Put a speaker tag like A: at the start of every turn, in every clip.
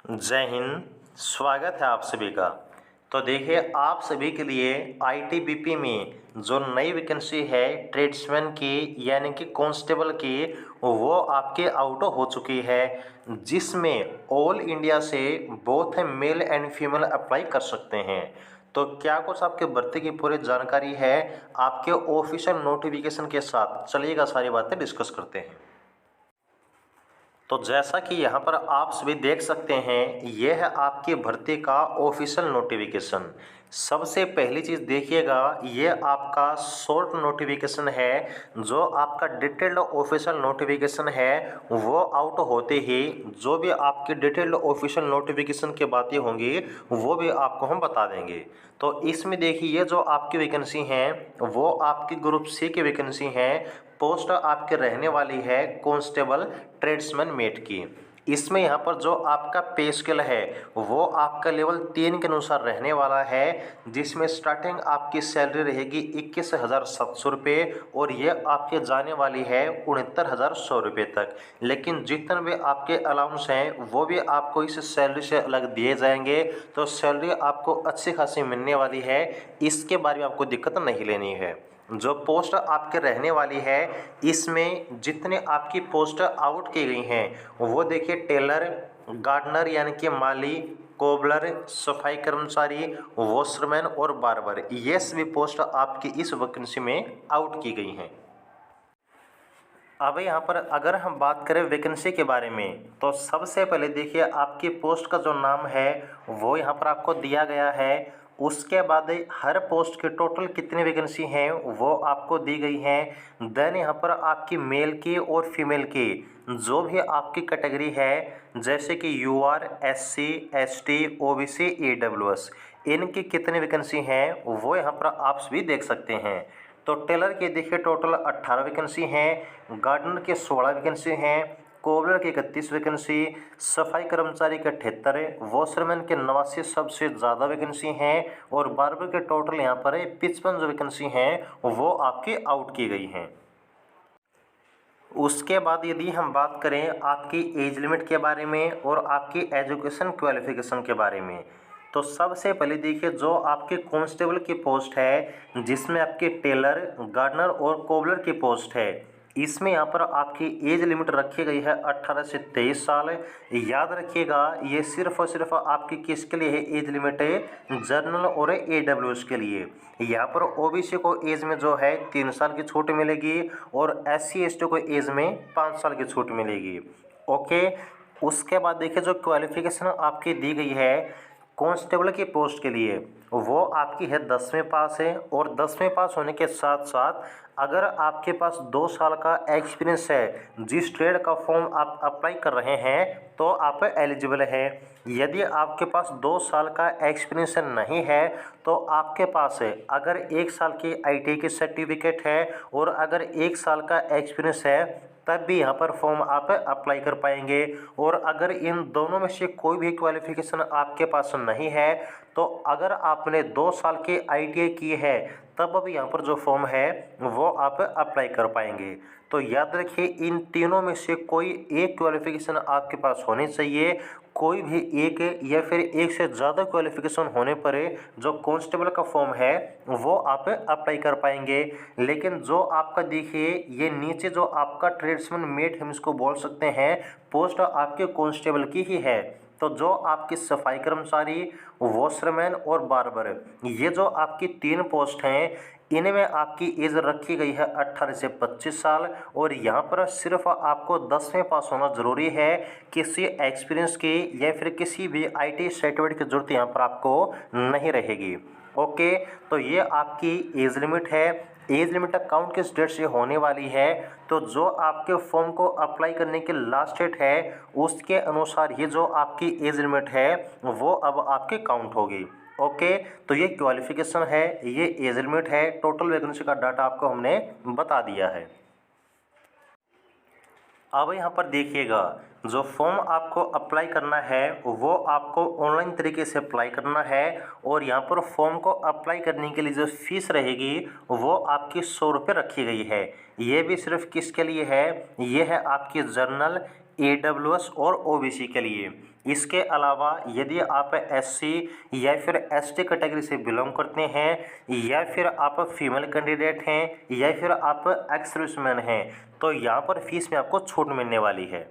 A: जय हिंद। स्वागत है आप सभी का। तो देखिए, आप सभी के लिए आईटीबीपी में जो नई वैकेंसी है ट्रेड्समैन की यानी कि कांस्टेबल की, वो आपके आउट हो चुकी है, जिसमें ऑल इंडिया से both male and female apply कर सकते हैं। तो क्या कुछ आपके भर्ती की पूरी जानकारी है आपके ऑफिशियल नोटिफिकेशन के साथ, चलिएगा सारी बातें डिस्कस करते हैं। तो जैसा कि यहाँ पर आप सभी देख सकते हैं, यह है आपकी भर्ती का ऑफिशियल नोटिफिकेशन। सबसे पहली चीज़ देखिएगा, ये आपका शॉर्ट नोटिफिकेशन है। जो आपका डिटेल्ड ऑफिशियल नोटिफिकेशन है वो आउट होते ही जो भी आपकी डिटेल्ड ऑफिशियल नोटिफिकेशन की बातें होंगी वो भी आपको हम बता देंगे। तो इसमें देखिए, ये जो आपकी वैकेंसी हैं वो आपकी ग्रुप सी की वैकेंसी हैं। पोस्ट आपके रहने वाली है कांस्टेबल ट्रेड्समैन मेट की। इसमें यहाँ पर जो आपका पे स्केल है वो आपका लेवल 3 के अनुसार रहने वाला है, जिसमें स्टार्टिंग आपकी सैलरी रहेगी 21,700 रुपये और ये आपके जाने वाली है 69,100 रुपये तक। लेकिन जितने भी आपके अलाउंस हैं वो भी आपको इस सैलरी से अलग दिए जाएंगे, तो सैलरी आपको अच्छी खासी मिलने वाली है। इसके बारे में आपको दिक्कत नहीं लेनी है। जो पोस्ट आपके रहने वाली है, इसमें जितने आपकी पोस्ट आउट की गई हैं वो देखिए, टेलर, गार्डनर यानी कि माली, कोबलर, सफाई कर्मचारी, वॉशरमैन और बार्बर, ये सभी पोस्ट आपकी इस वैकेंसी में आउट की गई हैं। अब यहाँ पर अगर हम बात करें वैकेंसी के बारे में, तो सबसे पहले देखिए, आपकी पोस्ट का जो नाम है वो यहाँ पर आपको दिया गया है। उसके बाद हर पोस्ट के टोटल कितनी वैकेंसी हैं वो आपको दी गई हैं। देन यहाँ पर आपकी मेल की और फीमेल की जो भी आपकी कैटेगरी है, जैसे कि UR, SC, ST, OBC, EWS, इनकी कितनी वैकेंसी हैं वो यहाँ पर आप सभी देख सकते हैं। तो टेलर के देखिए टोटल 18 वैकेंसी हैं, गार्डनर के 16 वैकेंसी हैं, कोबलर की 31 वैकेंसी, सफाई कर्मचारी के 78, वॉशरमैन के 89 सबसे ज़्यादा वैकेंसी हैं और बार्बर के टोटल यहाँ पर 55 जो वैकेंसी हैं वो आपकी आउट की गई हैं। उसके बाद यदि हम बात करें आपकी एज लिमिट के बारे में और आपकी एजुकेशन क्वालिफिकेशन के बारे में, तो सबसे पहले देखिए, जो आपके कांस्टेबल की पोस्ट है जिसमें आपके टेलर, गार्डनर और कोबलर की पोस्ट है, इसमें यहाँ पर आपकी एज लिमिट रखी गई है 18 से 23 साल। याद रखिएगा, ये सिर्फ और सिर्फ आपकी किसके लिए है एज लिमिट है? जनरल और एडब्ल्यूएस के लिए। यहाँ पर ओबीसी को एज में जो है 3 साल की छूट मिलेगी और एससी एसटी को एज में 5 साल की छूट मिलेगी। ओके। उसके बाद देखिए, जो क्वालिफिकेशन आपकी दी गई है कांस्टेबल की पोस्ट के लिए, वो आपकी है 10वीं पास है। और 10वीं पास होने के साथ साथ अगर आपके पास 2 साल का एक्सपीरियंस है, जिस ट्रेड का फॉर्म आप अप्लाई कर रहे हैं, तो आप एलिजिबल हैं। यदि आपके पास 2 साल का एक्सपीरियंस नहीं है तो आपके पास है अगर 1 साल की आईटीआई की सर्टिफिकेट है और अगर 1 साल का एक्सपीरियंस है, तब भी यहाँ पर फॉर्म आप अप्लाई कर पाएंगे। और अगर इन दोनों में से कोई भी क्वालिफिकेशन आपके पास नहीं है, तो अगर आपने 2 साल की आईटीआई की है, तब भी यहाँ पर जो फॉर्म है वो आप अप्लाई कर पाएंगे। तो याद रखिए, इन तीनों में से कोई एक क्वालिफिकेशन आपके पास होनी चाहिए। कोई भी एक या फिर एक से ज़्यादा क्वालिफिकेशन होने पर जो कांस्टेबल का फॉर्म है वो आप अप्लाई कर पाएंगे। लेकिन जो आपका देखिए, ये नीचे जो आपका ट्रेड्समैन मेट हम इसको बोल सकते हैं, पोस्ट आपके कांस्टेबल की ही है। तो जो आपकी सफाई कर्मचारी, वॉशरमैन और बार्बर, ये जो आपकी 3 पोस्ट हैं, इनमें आपकी एज रखी गई है 18 से 25 साल। और यहाँ पर सिर्फ आपको 10वीं पास होना ज़रूरी है। किसी एक्सपीरियंस की या फिर किसी भी आईटी सर्टिफिकेट की जरूरत यहाँ पर आपको नहीं रहेगी। ओके। तो ये आपकी एज लिमिट है। एज लिमिट अकाउंट किस डेट से होने वाली है, तो जो आपके फॉर्म को अप्लाई करने की लास्ट डेट है उसके अनुसार ये जो आपकी एज लिमिट है वो अब आपकी काउंट होगी। ओके। तो ये क्वालिफिकेशन है, ये एज लिमिट है, टोटल वैकेंसी का डाटा आपको हमने बता दिया है। अब यहाँ पर देखिएगा, जो फॉर्म आपको अप्लाई करना है वो आपको ऑनलाइन तरीके से अप्लाई करना है। और यहाँ पर फॉर्म को अप्लाई करने के लिए जो फीस रहेगी वो आपकी 100 रुपये रखी गई है। ये भी सिर्फ किसके लिए है? ये है आपकी जनरल, AWS और OBC के लिए। इसके अलावा यदि आप SC या फिर ST कैटेगरी से बिलोंग करते हैं या फिर आप फीमेल कैंडिडेट हैं या फिर आप एक्स सर्विसमैन हैं तो यहाँ पर फीस में आपको छूट मिलने वाली है।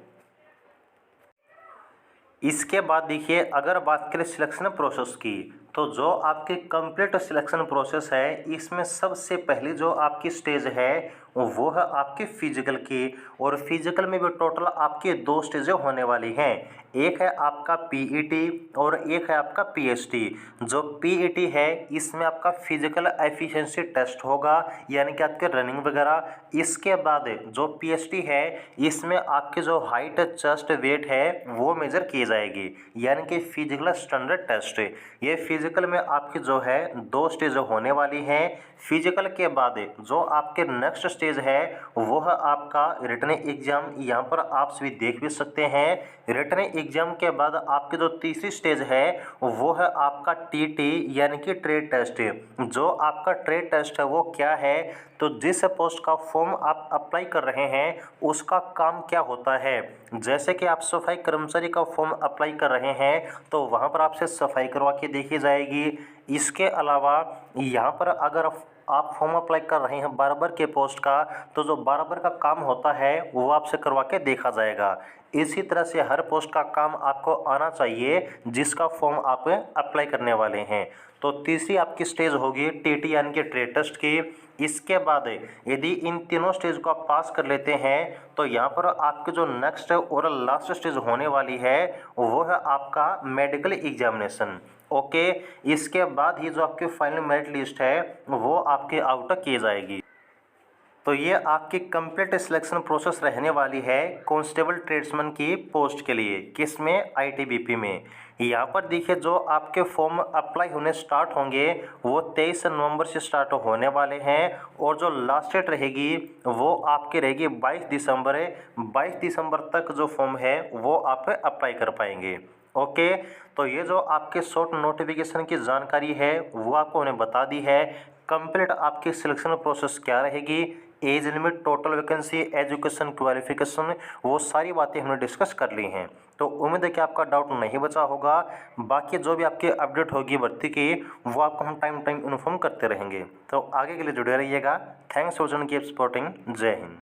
A: इसके बाद देखिए, अगर बात करें सिलेक्शन प्रोसेस की, तो जो आपकी कंप्लीट सिलेक्शन प्रोसेस है इसमें सबसे पहली जो आपकी स्टेज है वो है आपकी फिजिकल की। और फिजिकल में भी टोटल आपकी 2 स्टेजें होने वाली हैं। एक है आपका PET और एक है आपका PST। जो PET है इसमें आपका फिजिकल एफिशिएंसी टेस्ट होगा, यानी कि आपके रनिंग वगैरह। इसके बाद जो PST है इसमें आपकी जो हाइट, चेस्ट, वेट है वो मेजर की जाएगी, यानी कि फिजिकल स्टैंडर्ड टेस्ट। ये फिजिकल में आपकी जो है 2 स्टेज होने वाली हैं। फिजिकल के बाद जो आपके नेक्स्ट स्टेज है वो है आपका रिटन एग्जाम। यहाँ पर आप सभी देख भी सकते हैं। रिटन एग्जाम के बाद आपकी जो तीसरी स्टेज है वो है आपका TT, यानी कि ट्रेड टेस्ट। जो आपका ट्रेड टेस्ट है वो क्या है, तो जिस पोस्ट का फॉर्म आप अप्लाई कर रहे हैं उसका काम क्या होता है। जैसे कि आप सफाई कर्मचारी का फॉर्म अप्लाई कर रहे हैं तो वहाँ पर आपसे सफाई करवा के देखी जाएगी। इसके अलावा यहाँ पर अगर आप फॉर्म अप्लाई कर रहे हैं बार्बर के पोस्ट का, तो जो बार्बर का काम होता है वो आपसे करवा के देखा जाएगा। इसी तरह से हर पोस्ट का काम आपको आना चाहिए जिसका फॉर्म आप अप्लाई करने वाले हैं। तो तीसरी आपकी स्टेज होगी TT, यानी कि ट्रेड टेस्ट की। इसके बाद यदि इन तीनों स्टेज को आप पास कर लेते हैं तो यहाँ पर आपके जो नेक्स्ट और लास्ट स्टेज होने वाली है वो है आपका मेडिकल एग्जामिनेशन। ओके, इसके बाद ही जो आपकी फाइनल मेरिट लिस्ट है वो आपके आउट की जाएगी। तो ये आपकी कंप्लीट सिलेक्शन प्रोसेस रहने वाली है कांस्टेबल ट्रेड्समैन की पोस्ट के लिए। किस में? ITBP में। यहाँ पर देखिए, जो आपके फॉर्म अप्लाई होने स्टार्ट होंगे वो 23 नवंबर से स्टार्ट होने वाले हैं और जो लास्ट डेट रहेगी वो आपकी रहेगी 22 दिसंबर। 22 दिसंबर तक जो फॉर्म है वो आप अप्लाई कर पाएंगे। ओके, तो ये जो आपके शॉर्ट नोटिफिकेशन की जानकारी है वो आपको उन्हें बता दी है। कंप्लीट आपकी सिलेक्शन प्रोसेस क्या रहेगी, age limit, total vacancy, education qualification, वो सारी बातें हमने डिस्कस कर ली हैं। तो उम्मीद है कि आपका डाउट नहीं बचा होगा। बाकी जो भी आपकी अपडेट होगी भर्ती की वो आपको हम टाइम इन्फॉर्म करते रहेंगे। तो आगे के लिए जुड़े रहिएगा। Thanks for joining, keep supporting. जय हिंद।